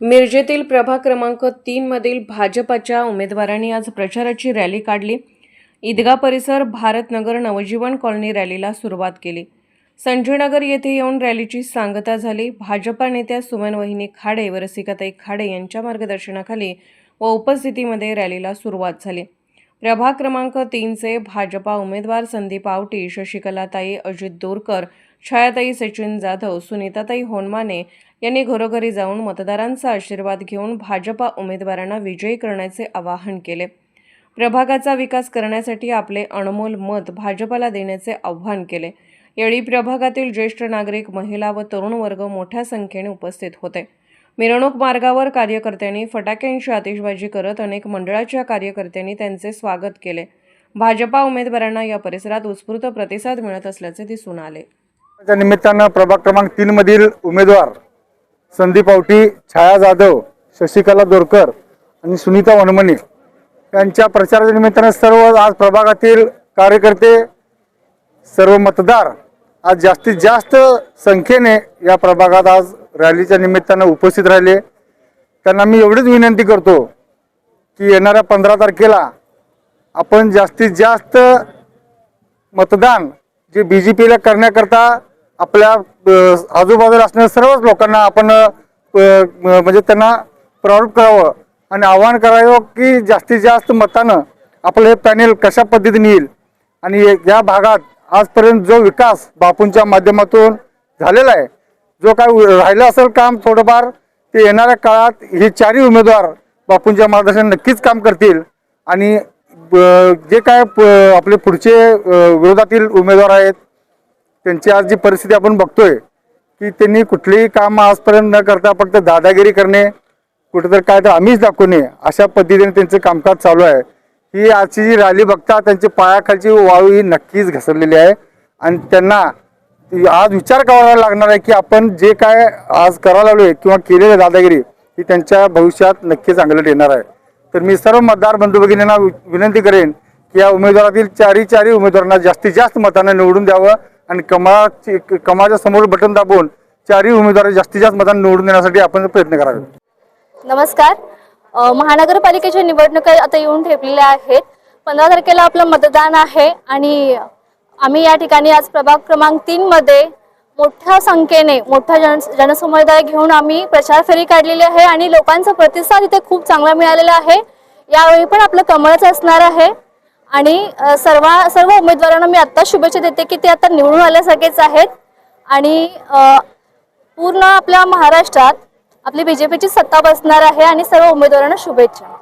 मिरजेतील प्रभाग क्रमांक 3 मधील भाजपच्या उमेदवारांनी आज प्रचाराची रॅली काढली। ईदगाह परिसर, भारतनगर, नवजीवन कॉलनी रॅलीला सुरुवात केली। संजयनगर येथे येऊन रॅलीची सांगता झाली। भाजपा नेत्या सुमन वहिनी खाडे व रसिकाताई खाडे यांच्या मार्गदर्शनाखाली व उपस्थितीमध्ये रॅलीला सुरुवात झाली। प्रभाग क्रमांक 3चे भाजपा उमेदवार संदीप आवटी, शशिकलाताई अजित दोरकर, छायाताई सचिन जाधव, सुनीताताई होनमाने यांनी घरोघरी जाऊन मतदारांचा आशीर्वाद घेऊन भाजपा उमेदवारांना विजयी करण्याचे आवाहन केले। प्रभागाचा विकास करण्यासाठी आपले अनमोल मत भाजपला देण्याचे आवाहन केले। यावेळी प्रभागातील ज्येष्ठ नागरिक, महिला व तरुण वर्ग मोठ्या संख्येने उपस्थित होते। मिरवणूक मार्गावर कार्यकर्त्यांनी फटाक्यांची आतिषबाजी करत अनेक मंडळाच्या कार्यकर्त्यांनी त्यांचे स्वागत केले। भाजपा उमेदवारांना या परिसरात उत्स्फूर्त प्रतिसाद मिळत असल्याचे दिसून आले। त्या निमित्तानं प्रभाग क्रमांक 3 मधील उमेदवार संदीप आवटी, छाया जाधव, शशिकला दोरकर आणि सुनीता वनमने यांच्या प्रचाराच्या निमित्तानं सर्व आज प्रभागातील कार्यकर्ते, सर्व मतदार आज जास्तीत जास्त संख्येने या प्रभागात आज रॅलीच्या निमित्तानं उपस्थित राहिले। त्यांना मी एवढीच विनंती करतो की येणाऱ्या 15 तारखेला आपण जास्तीत जास्त मतदान जे बीजेपीला करण्याकरता आपल्या आजूबाजूला असणाऱ्या सर्वच लोकांना आपण म्हणजे त्यांना प्रवृत्त करावं आणि आवाहन करावं की जास्तीत जास्त मतानं आपलं हे पॅनेल कशा पद्धतीने येईल। आणि या भागात आजपर्यंत जो विकास बापूंच्या माध्यमातून झालेला आहे, जो काय राहिलं असेल काम थोडंफार, ते येणाऱ्या काळात हे चारही उमेदवार बापूंच्या मार्गदर्शनाने नक्कीच काम करतील। आणि जे काय आपले पुढचे विरोधातील उमेदवार आहेत त्यांची आज जी परिस्थिती आपण बघतोय की त्यांनी कुठलेही काम आजपर्यंत न करता फक्त दादागिरी करणे, कुठेतरी काय तर आम्हीच दाखवणे, अशा पद्धतीने त्यांचे कामकाज चालू आहे। ही आजची जी रॅली बघता त्यांची पायाखालची वाळू ही नक्कीच घसरलेली आहे आणि त्यांना आज विचार करावा लागणार आहे की आपण जे काय आज करायला लागलोय किंवा केलेली दादागिरी ही त्यांच्या भविष्यात नक्कीच अंगलट येणार आहे। तर मी सर्व मतदार बंधू भगिनींना विनंती करेन की या उमेदवारातील चारही उमेदवारांना जास्तीत जास्त मतांना निवडून द्यावं आणि कमळाच्या समोर बटन दाबून चारही उमेदवार जास्तीत जास्त मतांना निवडून देण्यासाठी आपण प्रयत्न करावे। नमस्कार। महानगरपालिकेच्या निवडणुका आता येऊन ठेपलेल्या आहेत। 15 तारखेला आपलं मतदान आहे आणि आम्ही या ठिकाणी आज प्रभाग क्रमांक 3 मध्ये मोठ्या संख्येने मोठा जनसमुदाय घेऊन आम्ही प्रचार फेरी काढलेली आहे आणि लोकांचा प्रतिसाद इथे खूप चांगला मिळालेला आहे। यावेळी पण आपलं कमळच असणार आहे आणि सर्व उमेदवारांना मी आता शुभेच्छा देते की ते आता निवडून आल्यासारखेच आहेत आणि पूर्ण आपल्या महाराष्ट्रात आपली बीजेपीची सत्ता बसणार आहे आणि सर्व उमेदवारांना शुभेच्छा।